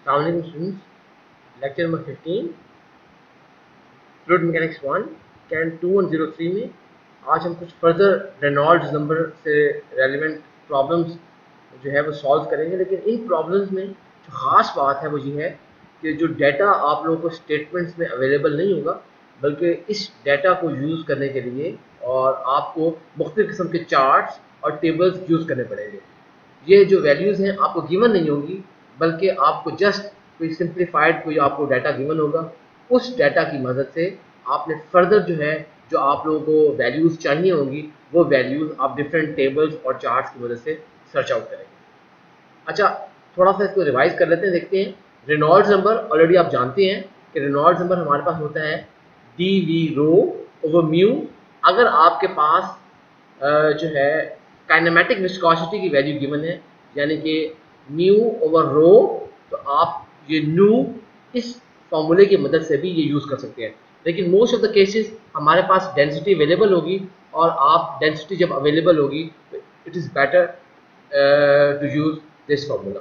Assalamualaikum students, lecture number 15 fluid mechanics 1 can 2103 में आज हम कुछ फर्दर रेनॉल्ड्स नंबर से रेलिवेंट प्रॉब्लम्स जो है वो सॉल्व करेंगे। लेकिन इन प्रॉब्लम्स में जो ख़ास बात है वो ये है कि जो डाटा आप लोगों को स्टेटमेंट्स में अवेलेबल नहीं होगा, बल्कि इस डाटा को यूज़ करने के लिए और आपको मुख्तलिफ़ किस्म के चार्ट्स और टेबल्स यूज़ करने पड़ेंगे। ये जो वैल्यूज़ हैं आपको गिवन नहीं होंगी, बल्कि आपको जस्ट कोई सिंप्लीफाइड कोई आपको डाटा गिवन होगा। उस डाटा की मदद से आपने फर्दर जो है जो आप लोगों को वैल्यूज़ चाहिए होंगी वो वैल्यूज़ आप डिफरेंट टेबल्स और चार्ट्स की मदद से सर्च आउट करेंगे। अच्छा, थोड़ा सा इसको रिवाइज कर लेते हैं, देखते हैं। रेनॉल्ड्स नंबर ऑलरेडी आप जानते हैं कि रेनॉल्ड्स नंबर हमारे पास होता है D V rho over mu. अगर आपके पास जो है काइनेमेटिक विस्कोसिटी की वैल्यू गिवन है, यानी कि म्यू ओवर रो, तो आप ये न्यू इस फॉर्मूले की मदद से भी ये यूज़ कर सकते हैं। लेकिन मोस्ट ऑफ द केसेस हमारे पास डेंसिटी अवेलेबल होगी, और आप डेंसिटी जब अवेलेबल होगी तो it is better to use this formula.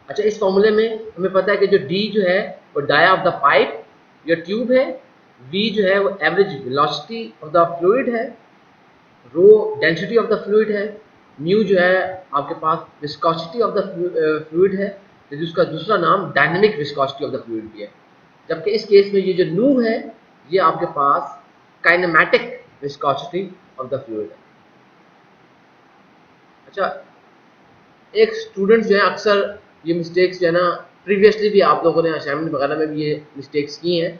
अच्छा, इस फॉर्मूले में हमें पता है कि जो डी जो है वो डाया ऑफ द पाइप या ट्यूब है, वी जो है वो average velocity of the fluid है, rho density of the fluid है, म्यू जो है आपके पास विस्कोसिटी ऑफ द फ्लूइड है, तो जिसका दूसरा नाम dynamic viscosity of the fluid भी है। जबकि इस केस में ये जो न्यू है ये आपके पास kinematic viscosity of the fluid है। अच्छा, एक स्टूडेंट जो है अक्सर ये मिस्टेक्स जो है ना, प्रीवियसली भी आप लोगों ने असाइनमेंट वगैरह में भी ये मिस्टेक्स की हैं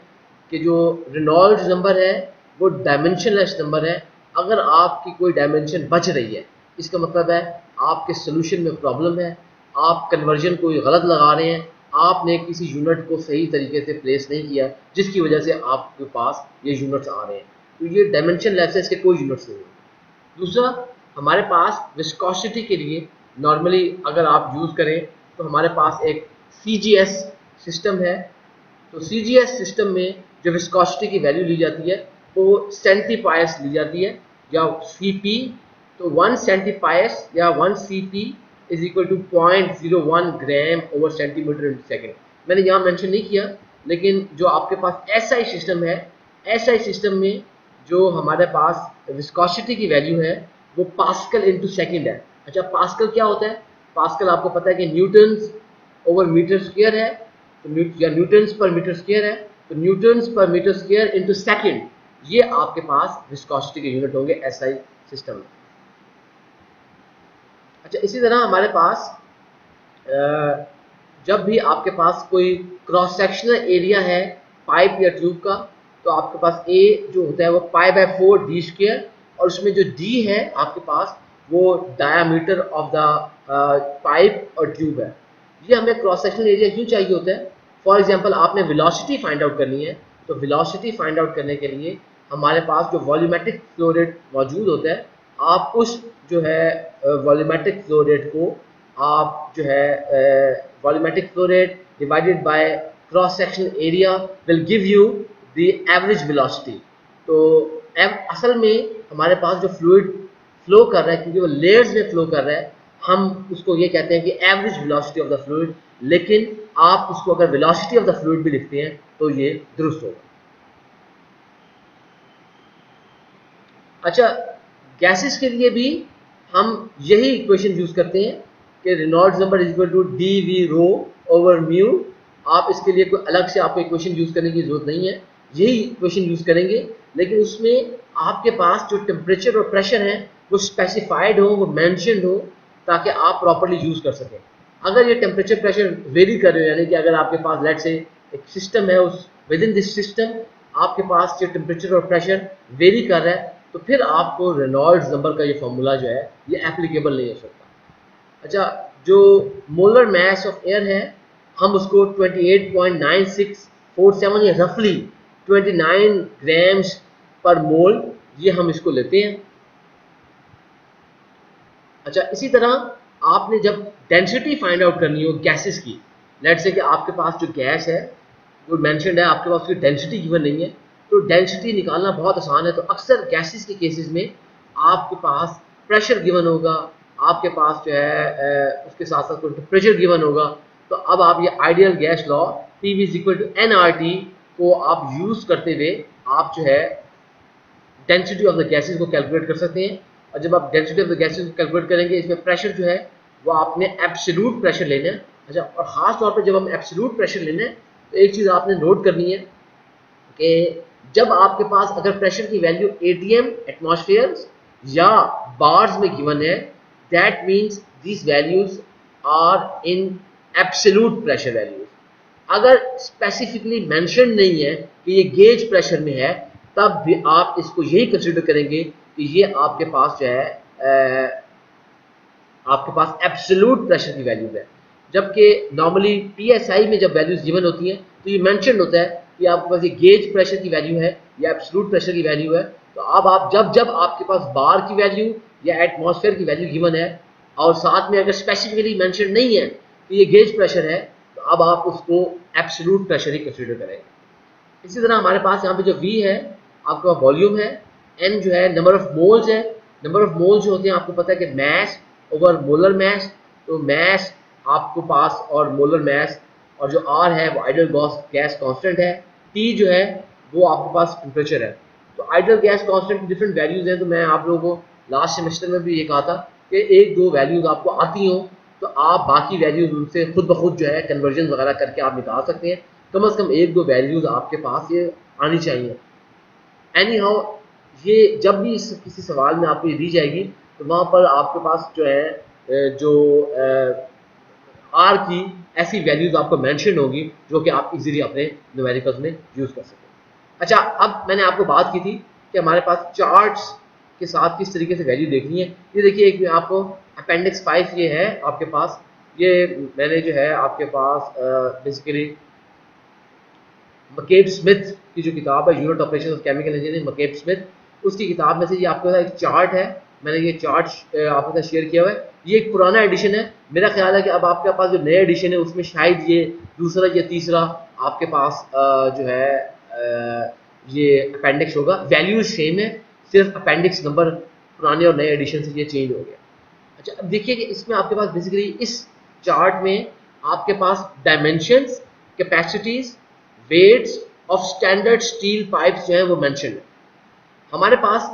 कि जो रेनॉल्ड्स नंबर है वो डायमेंशनलेस नंबर है। अगर आपकी कोई डायमेंशन बच रही है, इसका मतलब है आपके सोल्यूशन में प्रॉब्लम है, आप कन्वर्जन कोई गलत लगा रहे हैं, आपने किसी यूनिट को सही तरीके से प्लेस नहीं किया, जिसकी वजह से आपके पास ये यूनिट्स आ रहे हैं। तो ये डायमेंशन लेस है, इसके कोई यूनिट्स नहीं है। दूसरा, हमारे पास विस्कोसिटी के लिए नॉर्मली अगर आप यूज़ करें तो हमारे पास एक CGS सिस्टम है। तो CGS सिस्टम में जो विस्कोसिटी की वैल्यू ली जाती है वो सेंटीपायस ली जाती है, या CP। तो 1 सेंटीपायस या 1 CP is equal to 0.01 gram over centimetre in second. मैंने यहाँ मेंशन नहीं किया, लेकिन जो आपके पास SI सिस्टम है, SI सिस्टम में जो हमारे पास विस्कोसिटी की वैल्यू है वो पास्कल इंटू सेकेंड है। अच्छा, पास्कल क्या होता है? पास्कल आपको पता है कि न्यूटन्स ओवर मीटर स्क्वायर है, तो या न्यूटन्स पर मीटर स्क्वायर है, तो न्यूटन्स पर मीटर स्क्वायर इंटू सेकेंड, ये आपके पास विस्कोसिटी के यूनिट होंगे SI सिस्टम में। अच्छा, इसी तरह हमारे पास जब भी आपके पास कोई क्रॉस सेक्शनल एरिया है पाइप या ट्यूब का, तो आपके पास A जो होता है वो π/4 d स्क्वायर, और उसमें जो D है आपके पास वो डायामीटर ऑफ द पाइप और ट्यूब है। ये हमें क्रॉस सेक्शनल एरिया क्यों चाहिए होता है? फॉर एग्जांपल आपने वेलोसिटी फाइंड आउट करनी है, तो वेलोसिटी फाइंड आउट करने के लिए हमारे पास जो वॉल्यूमेट्रिक फ्लो रेट मौजूद होता है, आप उस जो है वॉल्यूमेट्रिक फ्लो रेट को आप जो है volumetric flow rate divided by cross sectional area will give you the average velocity. तो असल में हमारे पास जो फ्लूइड फ्लो कर रहा है, क्योंकि वो लेयर्स में फ्लो कर रहा है, हम उसको ये कहते हैं कि average velocity of the fluid. लेकिन आप उसको अगर वेलोसिटी ऑफ द फ्लूइड भी लिखते हैं तो ये दुरुस्त होगा। अच्छा, गैसेस के लिए भी हम यही इक्वेशन यूज करते हैं कि Reynolds number is equal to D V rho over mu. आप इसके लिए कोई अलग से आपको इक्वेशन यूज करने की जरूरत नहीं है, यही इक्वेशन यूज करेंगे। लेकिन उसमें आपके पास जो टेम्परेचर और प्रेशर है वो स्पेसिफाइड हो, वो मैंशनड हो, ताकि आप प्रॉपर्ली यूज कर सकें। अगर ये टेम्परेचर प्रेशर वेरी कर रहे हो, यानी कि अगर आपके पास लेट से एक सिस्टम है, उस विद इन दिस सिस्टम आपके पास जो टेम्परेचर और प्रेशर वेरी कर रहा है, तो फिर आपको रेनॉल्ड्स नंबर का ये फॉर्मूला जो है ये एप्लीकेबल नहीं हो सकता। अच्छा, जो मोलर मास ऑफ एयर है हम उसको 28.9647 या रफली 29 ग्राम्स पर मोल, ये हम इसको लेते हैं। अच्छा, इसी तरह आपने जब डेंसिटी फाइंड आउट करनी हो गैसेस की, लेट से कि आपके पास जो गैस है जो मेंशन्ड है, आपके पास उसकी डेंसिटी गिवन नहीं है, तो डेंसिटी निकालना बहुत आसान है। तो अक्सर गैसेस के केसेस में आपके पास प्रेशर गिवन होगा, आपके पास जो है उसके साथ साथ कोई टेम्परेचर गिवन होगा, तो अब आप ये ideal gas law PV is equal to nRT को आप यूज करते हुए आप जो है डेंसिटी ऑफ द गैसेज को कैलकुलेट कर सकते हैं। और जब आप डेंसिटी ऑफ द गैसेज को कैलकुलेट करेंगे, इसमें प्रेशर जो है वो आपने एब्सोल्यूट प्रेशर लेना है। अच्छा, और ख़ास तौर पे जब हम एब्सोल्यूट प्रेशर लेना है तो एक चीज़ आपने नोट करनी है कि जब आपके पास अगर प्रेशर की वैल्यू ATM एटमॉस्फेयर या बार्स में गिवन है, that means this values are in absolute pressure values. अगर स्पेसिफिकली मेंशन नहीं है कि ये गेज प्रेशर में है, तब भी आप इसको यही कंसिडर करेंगे कि ये आपके पास जो है आपके पास एब्सोल्यूट प्रेशर की वैल्यू है। जबकि नॉर्मली PSI में जब वैल्यूज गिवन होती हैं तो ये मेंशन होता है कि आपके पास ये गेज प्रेशर की वैल्यू है या एब्सोल्यूट प्रेशर की वैल्यू है। तो अब आप जब आपके पास बार की वैल्यू या एटमॉस्फेयर की वैल्यू गिवन है और साथ में अगर स्पेसिफिकली मेंशन नहीं है कि ये गेज प्रेशर है, तो अब आप उसको एब्सोल्यूट प्रेशर ही कंसिडर करेंगे। इसी तरह हमारे पास यहाँ पे जो V है आपका वॉल्यूम है, N जो है नंबर ऑफ मोल्स है। नंबर ऑफ मोल्स जो होते हैं आपको पता है कि मैस ओवर मोलर मैस, तो मैस आपको पास और मोलर मैस, और जो R है वो आइडियल गैस कांस्टेंट है। T जो है वो आपके पास टेम्परेचर है। तो आइडियल गैस कांस्टेंट की डिफरेंट वैल्यूज हैं। तो मैं आप लोगों को लास्ट सेमेस्टर में भी ये कहा था कि एक दो वैल्यूज आपको आती हो तो आप बाकी वैल्यूज उनसे खुद ब खुद जो है कन्वर्जन वगैरह करके आप निकाल सकते हैं। कम से कम एक दो वैल्यूज आपके पास ये आनी चाहिए। एनी हाउ, ये जब भी किसी सवाल में आपको ये दी जाएगी तो वहाँ पर आपके पास जो है जो आर की ऐसी वैल्यूज आपको मेंशन होगी जो कि आप इजीली अपने न्यूमेरिकल्स में यूज कर सकें। अच्छा, अब मैंने आपको बात की थी कि हमारे पास चार्ट्स के साथ किस तरीके से वैल्यू देखनी है। ये देखिए, एक आपको अपेंडिक्स 5 ये है आपके पास, ये मैंने जो है आपके पास बेसिकली मकेब स्मिथ की जो किताब है unit operation of chemical engineering, McCabe Smith, उसकी किताब में से ये आपके पास एक चार्ट है। मैंने ये चार्ट आपके साथ शेयर किया हुआ है। ये एक पुराना एडिशन है। मेरा ख्याल है कि अब आपके पास जो नया एडिशन है उसमें शायद ये दूसरा या तीसरा आपके पास जो है ये अपेंडिक्स होगा। वैल्यूज सेम है, सिर्फ अपेंडिक्स नंबर पुराने और नए एडिशन से ये चेंज हो गया। अच्छा, अब देखिए कि इसमें आपके पास बेसिकली इस चार्ट में आपके पास dimensions, capacities, weights of standard steel pipes जो है वो मेंशन है। हमारे पास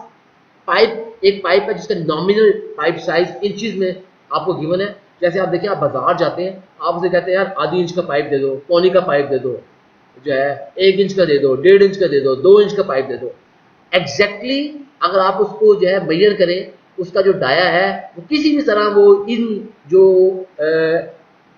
एक पाइप है जिसका नॉमिनल पाइप साइज इंचेस में आपको गिवन है। जैसे आप देखिए, आप बाजार जाते हैं, आप उसे कहते हैं यार आधी इंच का पाइप दे दो, पौनी का पाइप दे दो, जो है 1 इंच का दे दो, 1.5 इंच का दे दो, 2 इंच का पाइप दे दो। एग्जैक्टली अगर आप उसको जो है मेजर करें, उसका जो डाया है वो किसी भी तरह वो इन जो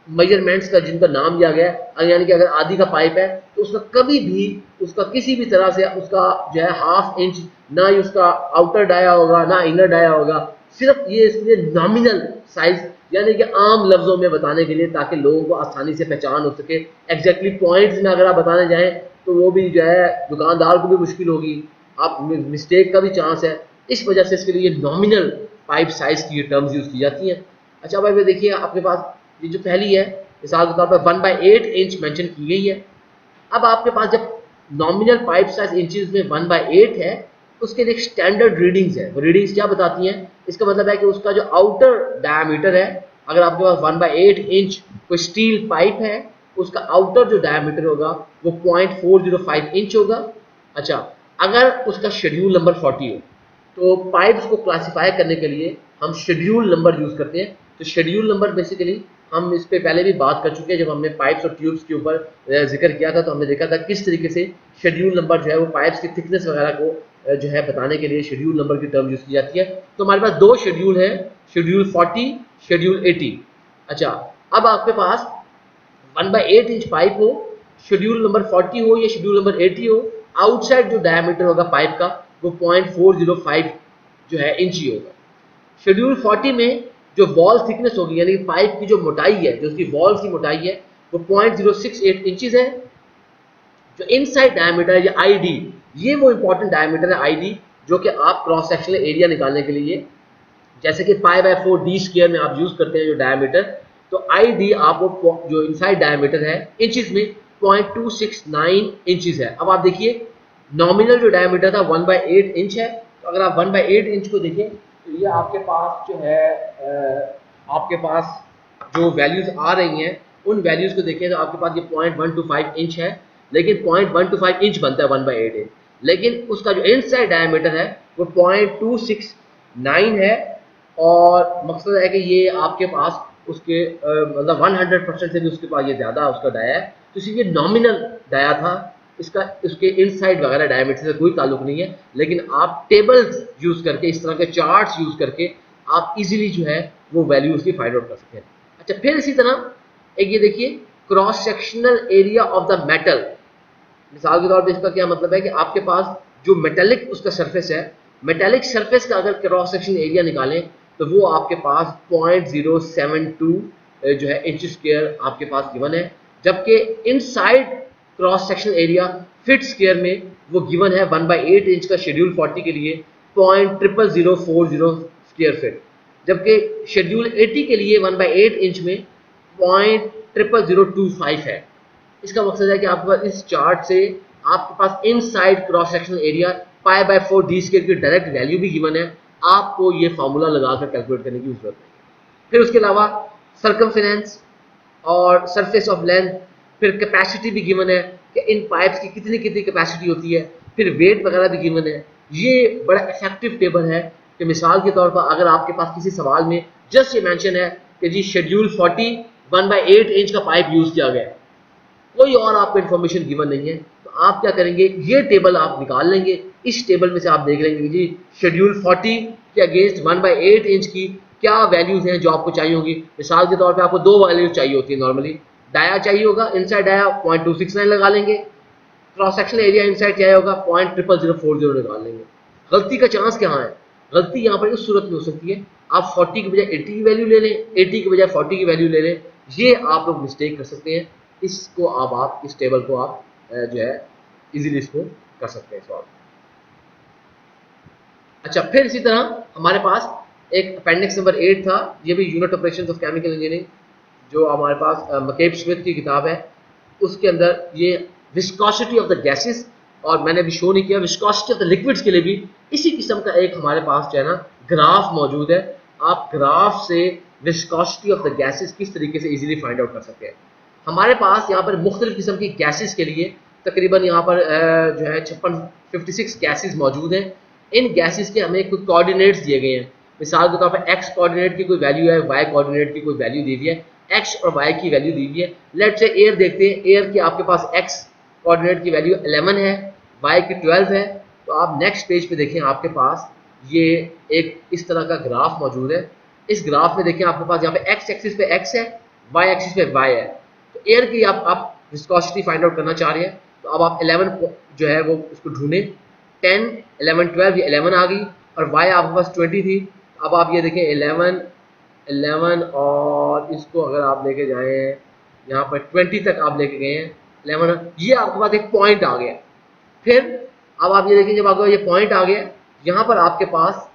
मेजरमेंट्स का जिनका नाम दिया गया है, यानी कि अगर आधी का पाइप है तो उसका कभी भी उसका किसी भी तरह से उसका जो है 1/2 इंच, ना ही उसका आउटर डाया होगा ना इनर डाया होगा। सिर्फ ये इसलिए नॉमिनल साइज, यानी कि आम लफ्जों में बताने के लिए, ताकि लोगों को आसानी से पहचान हो सके। एग्जैक्टली पॉइंट्स में अगर आप बताने जाएं तो वो भी जो है दुकानदार को भी मुश्किल होगी, आप मिस्टेक का भी चांस है। इस वजह से इसके लिए नॉमिनल पाइप साइज की टर्म्स यूज की जाती हैं। अच्छा भाई, देखिए आपके पास ये जो पहली है मिसाल के तौर पर 1/8 इंच मेंशन की गई है। अब आपके पास जब नॉमिनल पाइप साइज इंचेस में 1/8 है, उसके लिए स्टैंडर्ड रीडिंग्स है। वो रीडिंग्स क्या बताती हैं? इसका मतलब है कि उसका जो आउटर डायमीटर है, अगर आपके पास 1/8 इंच कोई स्टील पाइप है, उसका आउटर जो डायमीटर होगा वो 0.405 इंच होगा। अच्छा, अगर उसका शेड्यूल नंबर 40 हो, तो पाइप्स को क्लासिफाई करने के लिए हम शेड्यूल नंबर यूज करते हैं। तो शेड्यूल नंबर बेसिकली हम इस पे पहले भी बात कर चुके हैं, जब हमने पाइप्स और ट्यूब्स के ऊपर जिक्र किया था, तो हमने देखा था किस तरीके से शेड्यूल नंबर जो है वो पाइप्स की थिकनेस वगैरह को जो है बताने के लिए शेड्यूल नंबर की टर्म यूज की जाती है। तो हमारे पास दो शेड्यूल है, शेड्यूल 40, शेड्यूल 80। अच्छा, अब आपके पास 1/8 इंच पाइप हो, शेड्यूल नंबर 40 हो या शेड्यूल नंबर 80 हो, आउटसाइड जो डायमीटर होगा पाइप का वो 0.405 जो है इंची होगा। शेड्यूल 40 में जो वॉल थिकनेस होगी, यानी पाइप की जो मोटाई है, जो उसकी वॉल की मोटाई है, वो 0.068 इंचेस है। जो इनसाइड डायमीटर है या आईडी, ये वो इंपॉर्टेंट डायमीटर है आईडी, जो कि आप क्रॉस सेक्शनल एरिया निकालने के लिए, जैसे कि π/4 d स्क्वायर में आप यूज करते हैं जो डायमीटर, तो आईडी आपको जो इनसाइड डायमीटर है इंचेस में 0.269 इंचेस है। अब आप देखिए, नॉमिनल जो डायमीटर था 1/8 इंच है। तो अगर आप 1/8 इंच को देखें तो ये आपके पास जो है आपके पास जो वैल्यूज आ रही हैं उन वैल्यूज़ को देखें तो आपके पास ये 0.125 इंच है, लेकिन 0.125 इंच बनता है 1/8 इंच, लेकिन उसका जो इनसाइड डायमीटर है वो 0.269 है। और मकसद है कि ये आपके पास उसके मतलब 100% से भी उसके पास ये ज़्यादा उसका डाया है, तो सिर्फ ये नॉमिनल डाया था, इसका उसके इनसाइड वगैरह डायमीटर से कोई ताल्लुक नहीं है। लेकिन आप टेबल्स यूज़ करके, इस तरह के चार्ट्स यूज़ करके आप इजीली जो है वो वैल्यू उसकी फाइंड आउट कर सकते हैं। अच्छा, फिर इसी तरह एक ये देखिए cross sectional area of the metal. मिसाल के तौर पे इसका क्या मतलब है कि आपके पास जो मेटेलिक उसका सरफेस है, मेटेलिक सरफेस का अगर क्रॉस सेक्शन एरिया निकालें तो वो आपके पास 0.072 जो है इंच स्क्वायर आपके पास गिवन है, जबकि inside cross section area feet square में वो गिवन है 1/8 इंच का शेड्यूल 40 के लिए 0.00040 स्क्वायर फीट, जबकि शेड्यूल 80 के लिए 1/8 इंच में 0.00025 है। इसका मकसद है कि आपके पास इस चार्ट से आपके पास inside cross sectional area π/4 d square की डायरेक्ट वैल्यू भी गिवन है, आपको ये फार्मूला लगाकर कैलकुलेट करने की जरूरत नहीं। फिर उसके अलावा सर्कमफेरेंस और सरफेस ऑफ लेंथ, फिर कैपेसिटी भी गिवन है कि इन पाइप्स की कितनी कितनी कैपेसिटी होती है, फिर वेट वगैरह भी गिवन है। ये बड़ा इफेक्टिव टेबल है कि मिसाल के तौर पर अगर आपके पास किसी सवाल में जस्ट ये मेंशन है कि जी शेड्यूल 40 1/8 इंच का पाइप यूज़ किया गया है, कोई और आपको इन्फॉर्मेशन गिवन नहीं है, तो आप क्या करेंगे, ये टेबल आप निकाल लेंगे। इस टेबल में से आप देख लेंगे जी शेड्यूल 40 के अगेंस्ट 1/8 इंच की क्या वैल्यूज हैं जो आपको चाहिए होगी। मिसाल के तौर पे आपको दो वैल्यूज चाहिए होती है नॉर्मली, डाया चाहिए होगा, इनसाइड डाया 0.269 लगा लेंगे, क्रॉस सेक्शनल एरिया इनसाइड चाहिए होगा 0.00040 निकाल लेंगे। गलती का चांस कहाँ है, गलती यहाँ पर इस सूरत में हो सकती है आप 40 की बजाय 80 की वैल्यू ले लें, 80 की बजाय 40 की वैल्यू ले लें, ये आप लोग मिस्टेक कर सकते हैं। इसको अब आप इस टेबल को आप जो है इजीली इसको कर सकते हैं सॉल्व। अच्छा, फिर इसी तरह हमारे पास एक अपेंडिक्स नंबर 8 था, ये भी unit operations of chemical engineering, जो हमारे पास मकेब स्मिथ की किताब है, उसके अंदर ये विस्कोसिटी ऑफ द गैसेस, और मैंने अभी शो नहीं किया विस्कोसिटी ऑफ द लिक्विड्स के लिए भी इसी किस्म का एक हमारे पास जो है ना ग्राफ मौजूद है। आप ग्राफ से विस्कोसिटी ऑफ द गैसेस किस तरीके से इजीली फाइंड आउट कर सकते हैं। हमारे पास यहाँ पर मुख्तलिफ किस्म की गैसेस के लिए तकरीबन यहाँ पर जो है 56 गैसेस मौजूद हैं। इन गैसेस के हमें कुछ कोऑर्डिनेट्स दिए गए हैं। मिसाल के तौर पर एक्स कोऑर्डिनेट की कोई वैल्यू है, वाई कोऑर्डिनेट की कोई वैल्यू दी हुई है, एक्स और वाई की वैल्यू दी हुई है। लेट्स से एयर देखते हैं, एयर की आपके पास एक्स कोऑर्डिनेट की वैल्यू 11 है, वाई की 12 है। तो आप नेक्स्ट पेज पे देखें, आपके पास ये एक इस तरह का ग्राफ मौजूद है। इस ग्राफ में देखें आपके पास यहाँ पे एक्स एक्सिस पे एक्स है, वाई एक्सिस पे वाई है। तो एयर की आप विस्कोसिटी फाइंड आउट करना चाह रहे हैं, तो अब आप 11 जो है वो उसको ढूंढें, 10 11 12 ये 11 आ गई, और वाई आपके पास 20 थी। अब आप ये देखें 11 और इसको अगर आप लेके जाएं यहाँ पर 20 तक आप लेके गए हैं 11, ये आपके पास एक पॉइंट आ गया। फिर अब आप ये देखें, जब आपका ये पॉइंट आ गया, यहाँ पर आपके पास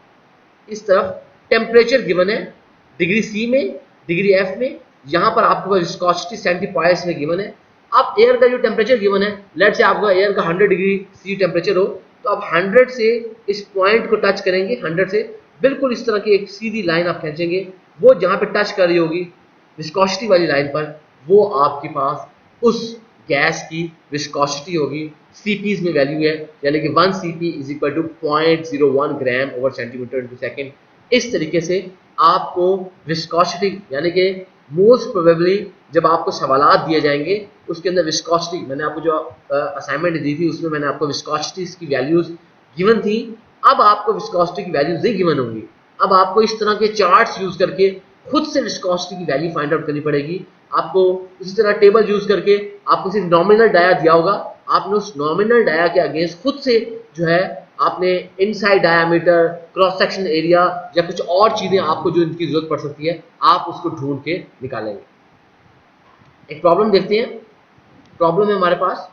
इस तरफ टेम्परेचर गिवन है डिग्री सी में, डिग्री एफ में, यहाँ पर आपके पास विस्कोसिटी 70 पॉइंट्स में गिवन है। अब एयर का जो टेम्परेचर गिवन है, लेट से आपका एयर का 100 डिग्री सी टेम्परेचर हो, तो आप 100 से इस पॉइंट को टच करेंगे, 100 से बिल्कुल इस तरह की एक सीधी लाइन आप खींचेंगे, वो जहाँ पे टच कर रही होगी विस्कोसिटी वाली लाइन पर, वो आपके पास उस गैस की विस्कोसिटी होगी। सीपीज में वैल्यू है, यानी कि 1 cp is equal to 0.01 gram over centimetre into second. इस तरीके से आपको विस्कोसिटी, यानी कि मोस्ट प्रोबेबली जब आपको सवालात दिए जाएंगे उसके अंदर विस्कोसिटी, मैंने आपको जो असाइनमेंट दी थी उसमें मैंने आपको विस्कोसिटी की वैल्यूज गिवन थी, अब आपको विस्कोसिटी की वैल्यूज नहीं गिवन होंगी। अब आपको इस तरह के चार्ट्स यूज करके खुद से विस्कोसिटी की वैल्यू फाइंड आउट करनी पड़ेगी। आपको इसी तरह टेबल यूज करके आपको सिर्फ नॉमिनल डाया दिया होगा, आपने उस नॉमिनल डाया के अगेंस्ट खुद से जो है आपने inside diameter, cross section area या कुछ और चीजें आपको जो इनकी जरूरत पड़ सकती है, आप उसको ढूंढ के निकालेंगे। एक प्रॉब्लम देखते हैं। प्रॉब्लम है हमारे पास,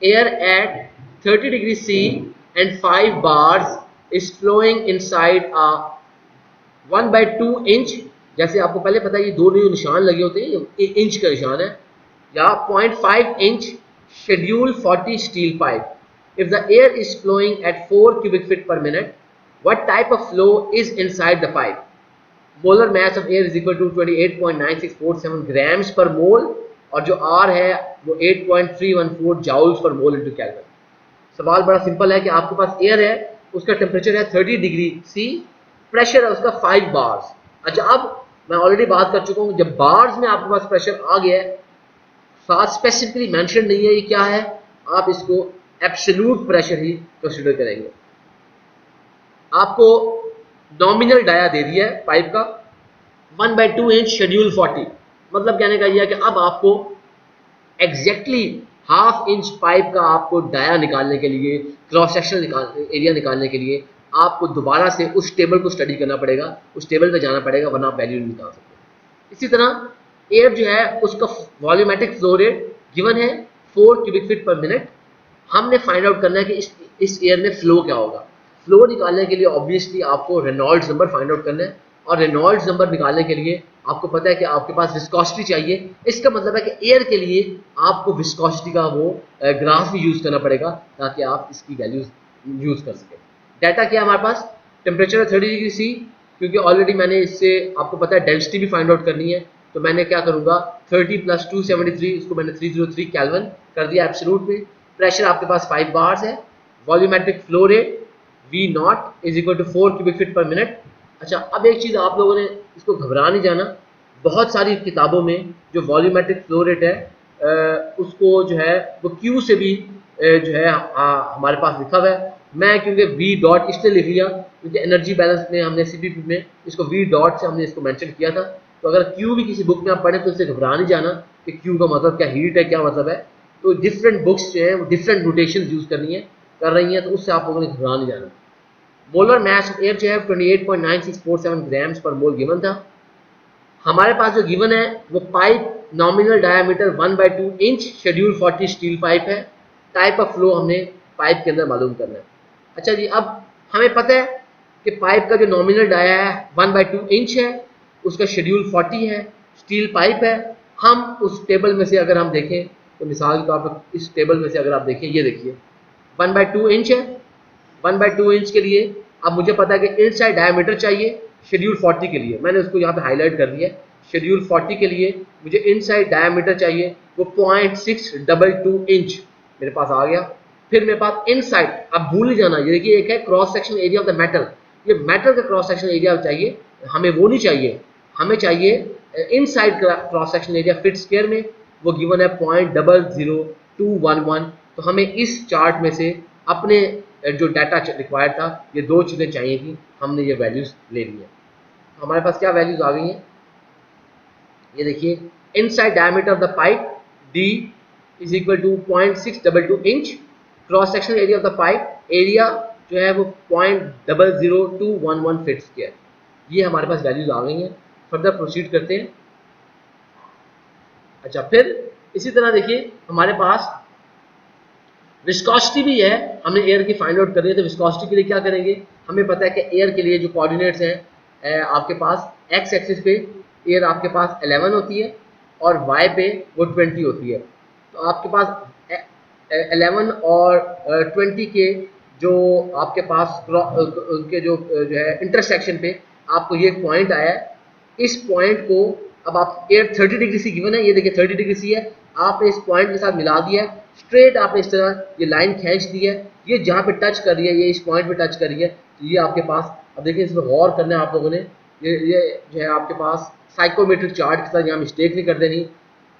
air at 30 degree C and 5 bars is flowing inside a 1/2 inch, जैसे आपको पहले पता है ये दो निशान लगे होते हैं, ये इंच का निशान है, या 0.5 inch schedule 40 steel pipe. If the air is flowing at 4 cubic feet per minute, what type of flow is inside the pipe? Molar mass of air is equal to 28.9647 grams per mole और जो R है वो 8.314 joules पर mole into kelvin. सवाल बड़ा simple है कि आपके पास एयर है, उसका टेम्परेचर है 30 डिग्री सी, प्रेशर है उसका 5 बार्स। अच्छा, अब मैं ऑलरेडी बात कर चुका हूँ, जब बार्स में आपके पास प्रेशर आ गया है, साथ स्पेसिफिकली मेंशन नहीं है ये क्या है, आप इसको एब्सोल्यूट प्रेशर ही कंसीडर करेंगे। आपको नॉमिनल डाया दे दिया है पाइप का 1/2 इंच शेड्यूल 40, मतलब कहने का यह है कि अब आपको एग्जैक्टली हाफ इंच पाइप का आपको डाया निकालने के लिए, क्रॉस सेक्शनल एरिया निकालने के लिए आपको दोबारा से उस टेबल को स्टडी करना पड़ेगा, उस टेबल पे जाना पड़ेगा, वरना आप वैल्यू नहीं निकाल सकते। इसी तरह एयर जो है उसका वॉल्यूमेट्रिक फ्लो रेट गिवन है 4 क्यूबिक फीट पर मिनट। हमने फाइंड आउट करना है कि इस एयर में फ्लो क्या होगा। फ्लो निकालने के लिए ऑब्वियसली आपको रेनॉल्ड्स नंबर फाइंड आउट करना है, और रेनॉल्ड्स नंबर निकालने के लिए आपको पता है कि आपके पास विस्कोसिटी चाहिए। इसका मतलब है कि एयर के लिए आपको विस्कोसिटी का वो ग्राफ भी यूज़ करना पड़ेगा ताकि आप इसकी वैल्यूज यूज़ कर सकें। डाटा क्या है हमारे पास, टेम्परेचर 30 डिग्री सी, क्योंकि ऑलरेडी मैंने इससे आपको पता है डेंसिटी भी फाइंड आउट करनी है, तो मैंने क्या करूँगा 30 + 273, इसको मैंने 303 केल्विन कर दिया एब्सोल्यूट में। प्रेशर आपके पास 5 बार्स है। Volumetric flow rate V0 = 4 cubic feet पर मिनट। अच्छा, अब एक चीज़ आप लोगों ने इसको घबरा नहीं जाना, बहुत सारी किताबों में जो वॉल्यूमेट्रिक फ्लो रेट है उसको जो है वो Q से भी जो है हमारे पास लिखा हुआ है। मैं क्योंकि V इसलिए लिख लिया क्योंकि एनर्जी बैलेंस में हमने CPP में इसको V से हमने इसको मेंशन किया था। तो अगर Q भी किसी बुक में आप पढ़ें तो इससे घबरा नहीं जाना कि Q का मतलब क्या हीट है, क्या मतलब है। तो डिफरेंट बुक्स जो है वो डिफरेंट नोटेशन यूज़ कर रही हैं, तो उससे आप लोगों ने घबरा नहीं जाना। मोलर मास ऑफ एयर जो है 28.9647 ग्राम्स पर मोल गिवन था। हमारे पास जो गिवन है वो pipe nominal diameter 1/2 inch schedule 40 steel pipe है। टाइप ऑफ फ्लो हमने पाइप के अंदर मालूम करना है। अच्छा जी, अब हमें पता है कि पाइप का जो नॉमिनल डाया है 1/2 इंच है, उसका शेड्यूल 40 है, स्टील पाइप है। हम उस टेबल में से अगर हम देखें तो मिसाल के तौर पर इस टेबल में से अगर आप देखें, ये देखिए 1/2 इंच है। 1/2 इंच के लिए अब मुझे पता है कि इनसाइड डायमीटर चाहिए शेड्यूल 40 के लिए, मैंने उसको यहाँ पे हाईलाइट कर दिया है। शेड्यूल 40 के लिए मुझे इनसाइड डायमीटर चाहिए, वो 0.622 इंच मेरे पास आ गया। फिर मेरे पास इनसाइड, अब भूल नहीं जाना, ये देखिए एक है cross section area of the metal, ये मेटल का क्रॉस सेक्शन एरिया चाहिए, हमें वो नहीं चाहिए, हमें चाहिए inside cross section area feet square में, वो गिवन है 0.00211। तो हमें इस चार्ट में से अपने जो डाटा रिक्वायर्ड था, ये दो चीज़ें चाहिए थी, हमने ये वैल्यूज़ ले ली है। हमारे पास क्या वैल्यूज़ आ गई हैं, ये देखिए inside diameter of the pipe D = 0.622 inch, cross sectional area of the pipe area जो है वो 0.00211 फीट स्क्वायर। ये हमारे पास वैल्यूज़ आ गई हैं। फर्दर प्रोसीड करते हैं। अच्छा, फिर इसी तरह देखिए हमारे पास विस्कोसिटी भी है, हमने एयर की फाइंड आउट करनी है। तो विस्कोसिटी के लिए क्या करेंगे, हमें पता है कि एयर के लिए जो कोऑर्डिनेट्स हैं आपके पास एक्स एक्सिस पे एयर आपके पास 11 होती है और वाई पे वो 20 होती है। तो आपके पास 11 और 20 के जो आपके पास उनके जो है इंटरसेक्शन पे आपको ये पॉइंट आया है। इस पॉइंट को अब आप एयर 30 डिग्री सी गिवन है, ये देखिए 30 डिग्री सी है, आपने इस पॉइंट के साथ मिला दिया है, स्ट्रेट आपने इस तरह ये लाइन खींच दी है, ये जहाँ पे टच कर रही है, ये इस पॉइंट पे टच कर रही है। तो ये आपके पास, अब देखिए इसमें गौर करना है आप लोगों ने, ये जो है आपके पास साइकोमेट्रिक चार्ट के साथ यहाँ मिस्टेक नहीं कर देनी।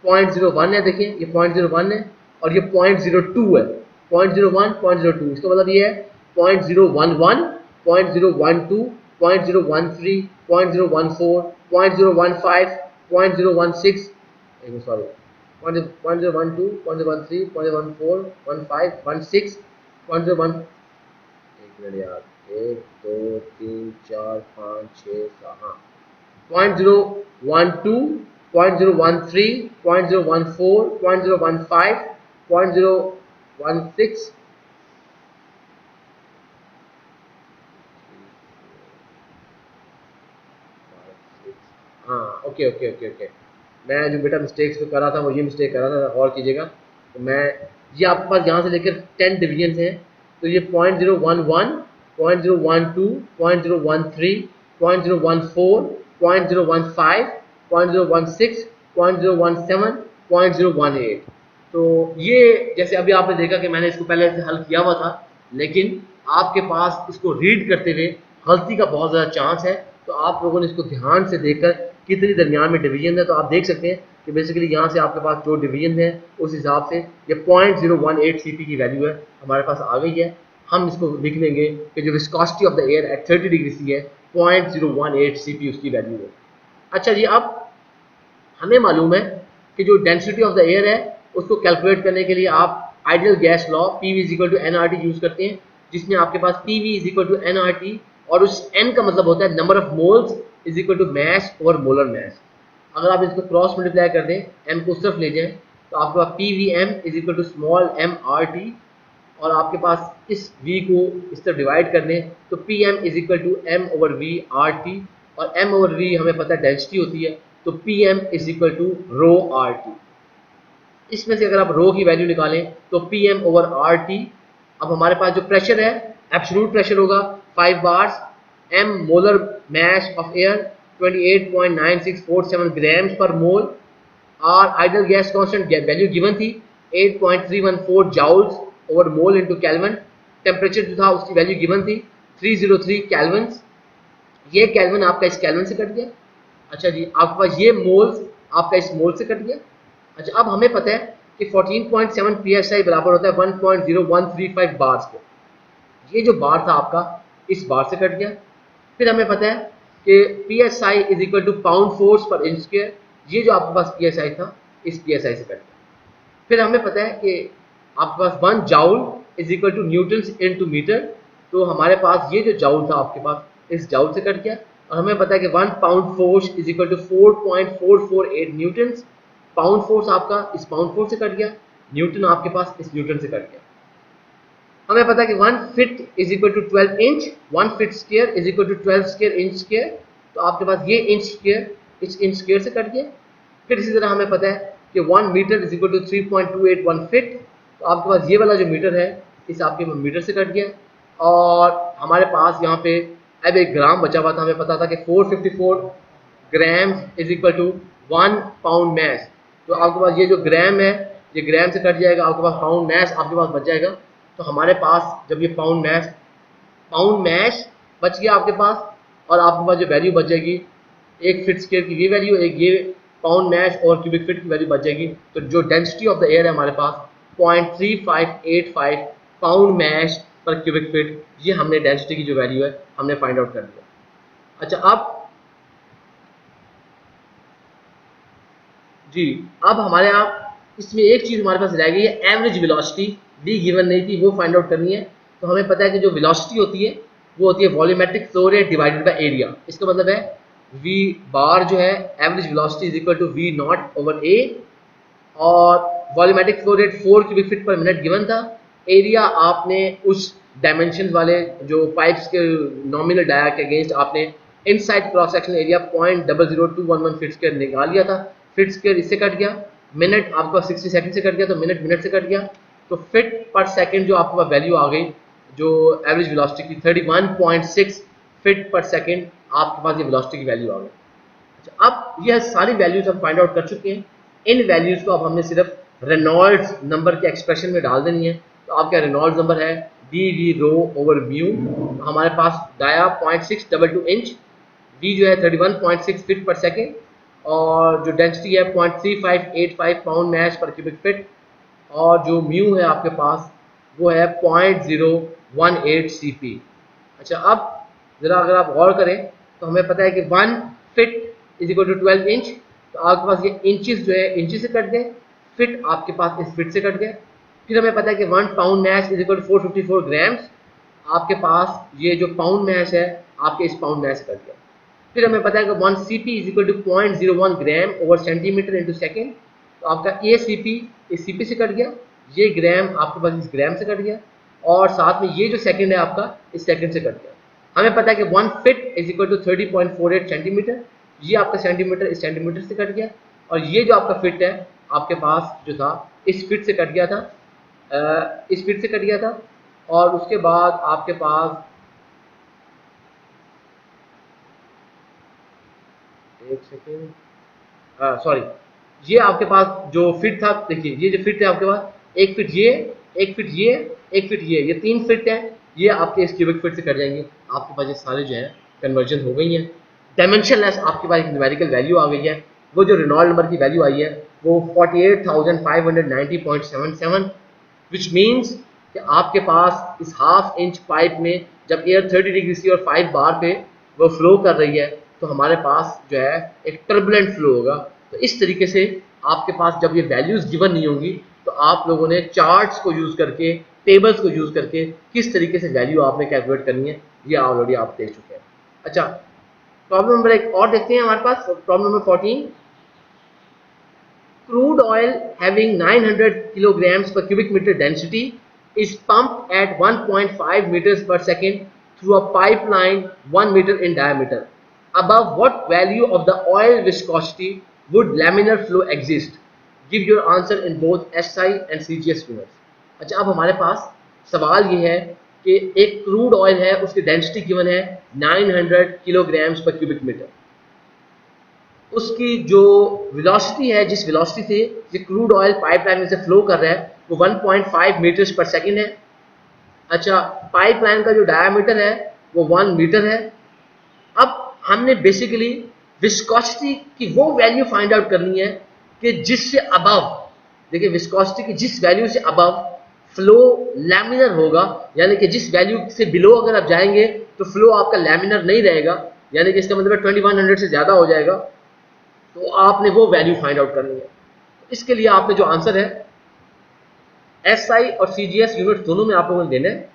0.01 है, देखिए ये 0.01 है और ये 0.02 है, 0.01 0.02, इसका मतलब ये है 0.011 0.012 0.013 0.014 0.015 0.016 सॉरी 0.012 0.013 0.014 15 16 0.01, एक मिनट यार, 1 2 3 4 5 6 7, हाँ 0.012 0.013 0.014 0.015 0.016 हाँ ओके ओके ओके ओके, मैं जो बेटा मिस्टेक्स पे कर रहा था वो ये मिस्टेक कर रहा था, और कीजिएगा। तो मैं ये आपके पास यहाँ से लेकर 10 डिवीजन हैं, तो ये 0.011 0.012 0.013 0.014 0.015 0.016 0.017 0.018। तो ये जैसे अभी आपने देखा कि मैंने इसको पहले से हल किया हुआ था, लेकिन आपके पास इसको रीड करते हुए गलती का बहुत ज़्यादा चांस है। तो आप लोगों ने इसको ध्यान से देखकर कितनी दरमियान में डिवीजन है, तो आप देख सकते हैं कि बेसिकली यहाँ से आपके पास जो डिवीजन है उस हिसाब से ये 0.018 सीपी की वैल्यू है हमारे पास आ गई है। हम इसको लिख लेंगे कि जो viscosity of the air at 30 degree C है 0.018 सीपी उसकी वैल्यू है। अच्छा जी, अब हमें मालूम है कि जो डेंसिटी ऑफ द एयर है उसको कैलकुलेट करने के लिए आप ideal gas law PV = nRT use करते हैं, जिसमें आपके पास PV = nRT और उस n का मतलब होता है number of moles = mass over molar mass. अगर आप इसको क्रॉस मल्टीप्लाई कर दें, m को उस तरफ ले जाएं, तो आपके पास PVM = स्मॉल mRT, और आपके पास इस v को इस तरफ डिवाइड कर दें तो PM = m/v/RT, और m/v हमें पता है डेंसिटी होती है, तो PM = ρRT। इसमें से अगर आप रो की वैल्यू निकालें तो PM/RT। अब हमारे पास जो प्रेशर है एब्सोल्यूट प्रेशर होगा 5 bars, m molar mass of air 28.9647 grams पर मोल, और ideal gas constant value given थी 8.314 जाउल्स ओवर मोल इनटू केल्विन। टेम्परेचर जो था उसकी वैल्यू गिवन थी 303 केल्विन। ये केल्विन आपका इस केल्विन से कट गया। अच्छा जी, आपके पास ये मोल्स आपका इस मोल से कट गया। अच्छा, अब हमें पता है कि 14.7 psi बराबर होता है 1.0135 बार्स के। ये जो बार था आपका इस बार से कट गया। फिर हमें पता है कि psi = पाउंड फोर्स पर इंच स्क्वायर, ये जो आपके पास psi था इस psi से कट गया। फिर हमें पता है कि आपके पास 1 जाउल = न्यूटन्स इनटू मीटर, तो हमारे पास ये जो जाउल था आपके पास इस जाउल से कट गया। और हमें पता है कि 1 pound force = 4.448 Newton's. Pound force आपका इस पाउंड फोर्स से कट गया, न्यूटन आपके पास इस न्यूटन से कट गया। हमें पता है कि 1 fit = 12 inch, 1 fit square = 12 square inch square, तो आपके पास ये इंच स्क्वायर इस इंच स्क्वायर से कट गया। फिर इसी तरह हमें पता है कि 1 मीटर = 3.281 फिट, तो आपके पास ये वाला जो मीटर है इस आपके मीटर से कट गया। और हमारे पास यहाँ पे अब एक ग्राम बचा हुआ था। हमें पता था कि 454 ग्राम = 1 पाउंड मैस, तो आपके पास ये जो ग्राम है ये ग्राम से कट जाएगा, आपके पास पाउंड मैस आपके पास बच जाएगा। तो हमारे पास जब ये पाउंड मैश बच गया आपके पास, और आपके पास जो वैल्यू बच जाएगी 1 फिट स्क्वायर की ये वैल्यू, एक ये पाउंड मैश और क्यूबिक फिट की वैल्यू बच जाएगी। तो जो डेंसिटी ऑफ द एयर है हमारे पास 0.3585 पाउंड मैश पर क्यूबिक फिट, ये हमने डेंसिटी की जो वैल्यू है हमने फाइंड आउट कर दिया। अच्छा, अब हमारे यहाँ इसमें एक चीज़ हमारे पास रह गई है, एवरेज वेलोसिटी भी गिवन नहीं थी, वो फाइंड आउट करनी है। तो हमें पता है कि जो वेलोसिटी होती है वो होती है volumetric flow rate divided by area. इसका मतलब है v बार जो है एवरेज वेलोसिटी = v0/a, और volumetric flow rate 4 cubic feet पर मिनट गिवन था। एरिया आपने उस डायमेंशन वाले जो पाइप्स के नॉमिनल डाया के अगेंस्ट आपने inside cross section area 0.00211 feet square निकाल लिया था। फीट स्क्वायर इससे कट गया, मिनट आपका 60 सेकंड से कट गया, तो मिनट मिनट से कट गया, तो फिट पर सेकंड जो आपके पास वैल्यू आ गई जो एवरेज वेलोसिटी की 31.6 फिट पर सेकंड आपके पास ये वेलोसिटी की वैल्यू आ गई। अच्छा, अब यह सारी वैल्यूज हम फाइंड आउट कर चुके हैं। इन वैल्यूज को अब हमने सिर्फ रेनॉल्ड्स नंबर के एक्सप्रेशन में डाल देनी है। तो आपका रेनॉल्ड्स नंबर है dV/ρ/μ। हमारे पास डाया 0.622 इंच, v जो है 31.6 फीट पर सेकेंड, और जो डेंसिटी है 0.3585 पाउंड मैश पर क्यूबिक फिट, और जो म्यू है आपके पास वो है 0.018 cp। अच्छा, अब ज़रा अगर आप गौर करें तो हमें पता है कि 1 फिट = 12 इंच, तो आपके पास ये इंचेस जो है इंचेस से कट गए, फिट आपके पास इस फिट से कट गए। फिर हमें पता है कि 1 पाउंड मैश = 454 ग्राम्स, आपके पास ये जो पाउंड मैश है आपके इस पाउंड मैश से कट गया। फिर हमें पता है कि 1 cp = 0.01 gram over centimetre into second, तो आपका ये cp इस cp से कट गया, ये ग्राम आपके पास इस ग्राम से कट गया, और साथ में ये जो सेकंड है आपका इस सेकंड से कट गया। हमें पता है कि 1 फिट = 30.48 सेंटीमीटर, ये आपका सेंटीमीटर इस सेंटीमीटर से कट गया, और ये जो आपका फिट है आपके पास जो था इस फिट से कट गया था, इस फिट से कट गया था। और उसके बाद आपके पास एक सेकेंड, सॉरी, ये आपके पास जो फिट था, देखिए ये जो फिट है आपके पास, एक फिट ये, एक फिट ये, एक फिट ये 3 फिट है, ये आपके इस क्यूबिक फिट से कट जाएंगे। आपके पास ये सारे जो है कन्वर्जन हो गई हैं। डायमेंशनलेस आपके पास एक न्यूमेरिकल वैल्यू आ गई है। वो जो रेनॉल्ड नंबर की वैल्यू आई है वो 48,590.77, विच मीन्स कि आपके पास इस हाफ इंच पाइप में जब एयर 30 डिग्री सी और 5 बार पे वो फ्लो कर रही है तो हमारे पास जो है एक टर्बुलेंट फ्लो होगा। तो इस तरीके से आपके पास जब ये वैल्यूज गिवन नहीं होंगी तो आप लोगों ने चार्ट्स को यूज करके, टेबल्स को यूज करके किस तरीके से वैल्यू आपने कैलकुलेट करनी है ये ऑलरेडी आप देख चुके हैं। अच्छा, प्रॉब्लम नंबर एक और देखते हैं हमारे पास, problem number 14। Crude oil having 900 kilograms per cubic meter density is pumped at 1.5 meters per second through a pipeline 1 meter in diameter. Above what value of the oil viscosity would laminar flow exist? Give your answer in both SI and CGS units. अच्छा, अब हमारे पास सवाल ये है कि एक crude oil है, उसकी डेंसिटी गिवन है 900 किलोग्राम्स पर क्यूबिक मीटर। उसकी जो वेलोसिटी है, जिस वेलोसिटी से ये क्रूड ऑयल पाइपलाइन में से फ्लो कर रहा है वो 1.5 मीटर्स पर सेकंड है। अच्छा, पाइपलाइन का जो डायामीटर है वो 1 मीटर है। अब हमने बेसिकली विस्कोसिटी की वो वैल्यू फाइंड आउट करनी है कि जिससे अबव, देखिए विस्कोसिटी की जिस वैल्यू से अबव फ्लो लैमिनर होगा, यानी कि जिस वैल्यू से बिलो अगर आप जाएंगे तो फ्लो आपका लैमिनर नहीं रहेगा, यानी कि इसका मतलब 2100 से ज़्यादा हो जाएगा, तो आपने वो वैल्यू फाइंड आउट करनी है। इसके लिए आपने जो आंसर है एसआई और सीजीएस यूनिट दोनों में आप लोगों ने देना है।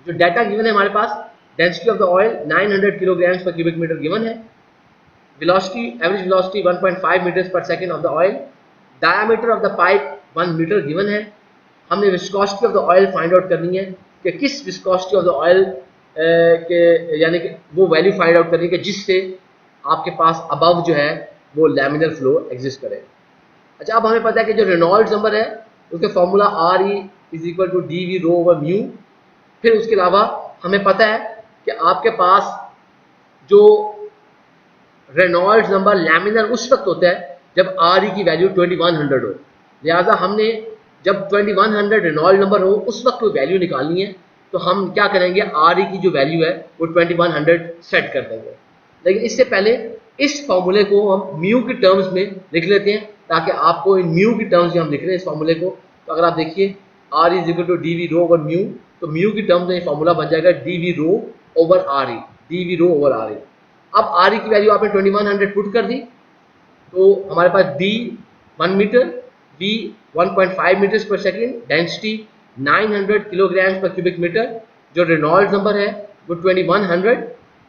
जो डाटा गिवन है हमारे पास, density of the oil 900 kilograms पर क्यूबिक मीटर गिवन है, वेलोसिटी, एवरेज वेलोसिटी 1.5 मीटर्स पर second of the oil, diameter of the pipe 1 metre given है। हमने viscosity of the oil find out करनी है कि किस विस्कोसिटी ऑफ द ऑयल के, यानी कि वो वैल्यू फाइंड आउट करनी है कि जिससे आपके पास अबव जो है वो लैमिनर फ्लो एग्जिस्ट करे। अच्छा, अब हमें पता है कि जो रेनॉल्ड्स नंबर है उसके formula R E is equal to D V rho over mu. फिर उसके अलावा हमें पता है कि आपके पास जो रेनॉल्ड्स नंबर लैमिनर उस वक्त होता है जब आर ई की वैल्यू 2100 हो। लिहाजा हमने जब 2100 रेनॉल्ड नंबर हो उस वक्त कोई वैल्यू निकालनी है तो हम क्या करेंगे, आर ई की जो वैल्यू है वो 2100 सेट कर देंगे। लेकिन इससे पहले इस फॉर्मूले को हम म्यू की टर्म्स में लिख लेते हैं ताकि आपको इन म्यू की टर्म्स में हम लिख रहे हैं इस फॉर्मूले को। तो अगर आप देखिए R is equal to D V rho over mu, तो म्यू की टर्म्स में ये फॉर्मूला बन जाएगा D V rho over R E, D V rho over R E. अब आर ई की वैल्यू आपने 2100 पुट कर दी तो हमारे पास डी 1 मीटर, वी 1.5 मीटर्स पर सेकेंड, डेंसिटी 900 किलोग्राम्स पर क्यूबिक मीटर, जो रेनॉल्ड्स नंबर है वो 2100।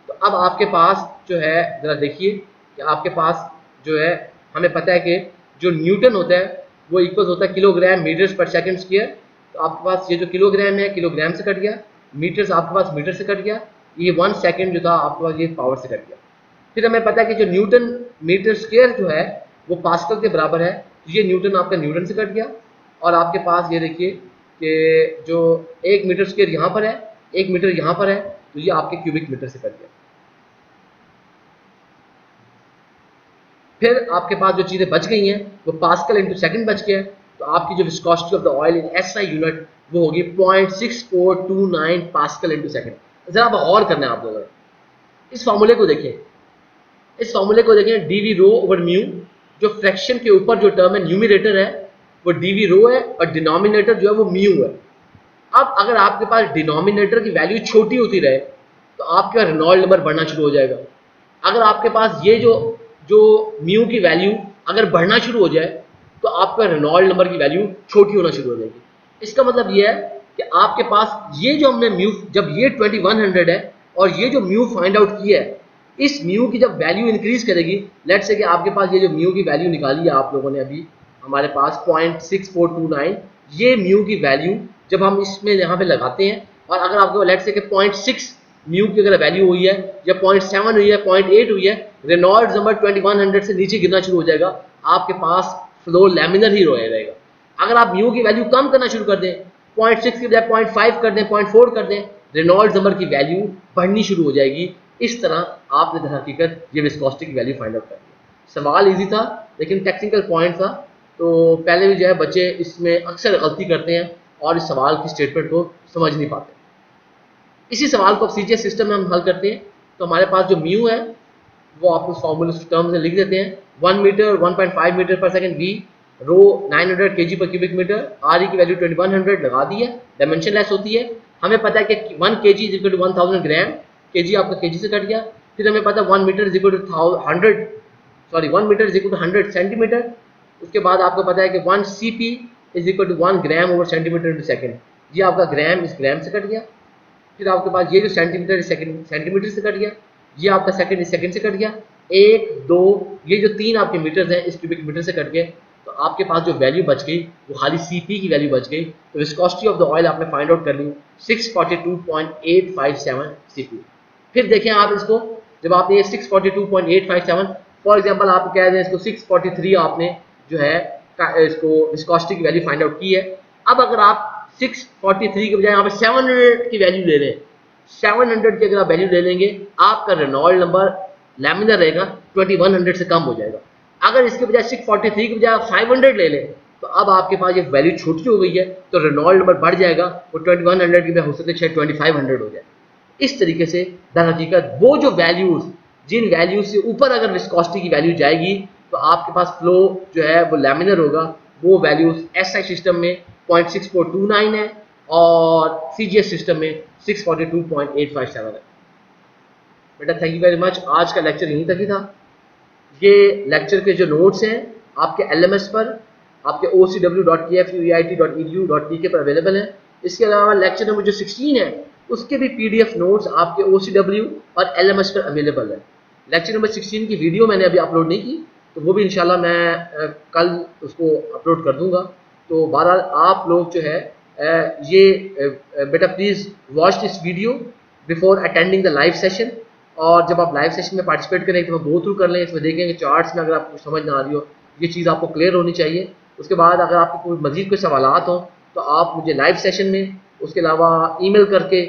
तो अब आपके पास जो है ज़रा देखिए कि आपके पास जो है हमें पता है कि जो न्यूटन होता है वो इक्वल होता है किलोग्राम मीटर्स पर सेकंड स्क्वायर। तो आपके पास ये जो किलोग्राम है किलोग्राम से कट गया, मीटर्स आपके पास मीटर से कट गया, ये 1 सेकंड जो था आपके पास ये पावर से कट गया। फिर हमें पता है कि जो न्यूटन मीटर स्क्वायर जो है वो पास्कल के बराबर है, तो ये न्यूटन आपका न्यूटन से कट गया। और आपके पास ये देखिए कि जो 1 मीटर स्क्वायर यहाँ पर है, 1 मीटर यहाँ पर है, तो ये आपके क्यूबिक मीटर से कट गया। फिर आपके पास जो चीज़ें बच गई हैं वो पास्कल इंटू सेकंड बच गया। तो आपकी जो viscosity of the oil in SI unit वो होगी 0.6429 पास्कल इंटू सेकंड। जरा अब और करना है आप लोगों ने, इस फॉर्मूले को देखें, इस फॉर्मूले को देखें, D V rho over mu, जो फ्रैक्शन के ऊपर जो टर्म है न्यूमिनेटर है वो डी वी रो है और डिनोमिनेटर जो है वो म्यू है। अब अगर आपके पास डिनोमिनेटर की वैल्यू छोटी होती रहे तो आपका रेनॉल्ड नंबर बढ़ना शुरू हो जाएगा। अगर आपके पास ये जो म्यू की वैल्यू अगर बढ़ना शुरू हो जाए तो आपका रेनॉल्ड नंबर की वैल्यू छोटी होना शुरू हो जाएगी। इसका मतलब ये है कि आपके पास ये जो हमने म्यू, जब ये 2100 है और ये जो म्यू फाइंड आउट किया है, इस म्यू की जब वैल्यू इंक्रीज करेगी, लेट्स से कि आपके पास ये जो म्यू की वैल्यू निकाली है आप लोगों ने अभी हमारे पास 0.6429, ये म्यू की वैल्यू जब हम इसमें यहाँ पे लगाते हैं और अगर आपको लेट्स से कि 0.6 म्यू की अगर वैल्यू हुई है या 0.7 हुई है, 0.8 हुई है, रेनॉल्ड्स नंबर 2100 से नीचे गिरना शुरू हो जाएगा, आपके पास फ्लो लैमिनर ही रहेगा। अगर आप म्यू की वैल्यू कम करना शुरू कर दें, 0.6 की बजाय 0.5 कर दें, 0.4 कर दें, रेनॉल्ड्स नंबर की वैल्यू बढ़नी शुरू हो जाएगी। इस तरह आपने दर हकीकत ये विस्कोसिटी की वैल्यू फाइंड आउट कर दी। सवाल इजी था, लेकिन टेक्निकल पॉइंट था, तो पहले भी जो है बच्चे इसमें अक्सर गलती करते हैं और इस सवाल की स्टेटमेंट को समझ नहीं पाते। इसी सवाल को अब सीजीएस सिस्टम में हम हल करते हैं। तो हमारे पास जो म्यू है वो आप उस फॉर्मूले टर्म्स में लिख देते हैं। 1 मीटर 1.5 मीटर पर सेकंड वी, रो 900 केजी पर क्यूबिक मीटर, आर की वैल्यू 2100 लगा दी है, डायमेंशन लेस होती है। हमें पता है कि 1 KG is equal to 1000 gram, KG आपका केजी से कट गया। फिर हमें पता है 1 metre is equal to 1 metre is equal to 100 centimetre. उसके बाद आपको पता है कि 1 CP is equal to 1 gram over centimetre into second. ये आपका ग्राम इस ग्राम से कट गया। फिर आपके पास ये जो सेंटीमीटर सेकंड सेंटीमीटर से कट गया, ये आपका सेकंड इस सेकंड से कट गया, 1 2 ये जो 3 आपके मीटर्स हैं इस क्यूबिक मीटर से कट गए। तो आपके पास जो वैल्यू बच गई वो खाली सीपी की वैल्यू बच गई। तो विस्कोसिटी ऑफ द ऑयल आपने फाइंड आउट कर ली 642.857 सीपी। फिर देखें आप इसको, जब आपने ये 642.857 फॉर एग्जांपल आप कह दें इसको 643 आपने जो है इसको विस्कोसिटी की वैल्यू फाइंड आउट की है। अब अगर आप 643 के बजाय यहाँ पे 700 की वैल्यू ले रहे हैं, 700 की अगर आप वैल्यू ले लेंगे, आपका रेनॉल्ड नंबर लैमिनर रहेगा 2100 से कम हो जाएगा। अगर इसके बजाय 643 के बजाय आप 500 ले लें, तो अब आपके पास ये वैल्यू छोटी हो गई है, तो रेनॉल्ड नंबर बढ़ जाएगा, वो 2100 की हो सकता है 2500 हो जाए। इस तरीके से दर हकीकत वो जो वैल्यूज, जिन वैल्यूज से ऊपर अगर विस्कोसिटी की वैल्यू जाएगी, तो आपके पास फ्लो जो है वो लैमिनर होगा। वो वैल्यूज एसआई सिस्टम में 0.6429 है और सीजीएस सिस्टम में 642.857 है। बेटा थैंक यू वेरी मच। आज का लेक्चर यहीं तक ही था। ये लेक्चर के जो नोट्स हैं आपके LMS पर, आपके ocw.kfueit.edu.tk पर अवेलेबल है। इसके अलावा लेक्चर नंबर जो 16 है उसके भी PDF नोट्स आपके OCW और LMS पर अवेलेबल है। लेक्चर नंबर 16 की वीडियो मैंने अभी अपलोड नहीं की, तो वो भी इंशाल्लाह मैं कल उसको अपलोड कर दूंगा। तो बहरहाल आप लोग जो है ये बेटा please watch this video before attending the live session. और जब आप लाइव सेशन में पार्टिसिपेट करें तो गो थ्रू कर लें, इसमें देखेंगे चार्ट्स में अगर आपको समझ ना आ रही हो, ये चीज़ आपको क्लियर होनी चाहिए। उसके बाद अगर आपको कोई मजीद कोई सवालात हो तो आप मुझे लाइव सेशन में, उसके अलावा ईमेल करके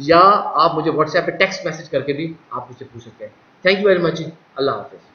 या आप मुझे व्हाट्सएप पे टेक्स्ट मैसेज करके भी आप मुझसे पूछ सकते हैं। Thank you very much. अल्लाह हाफिज़।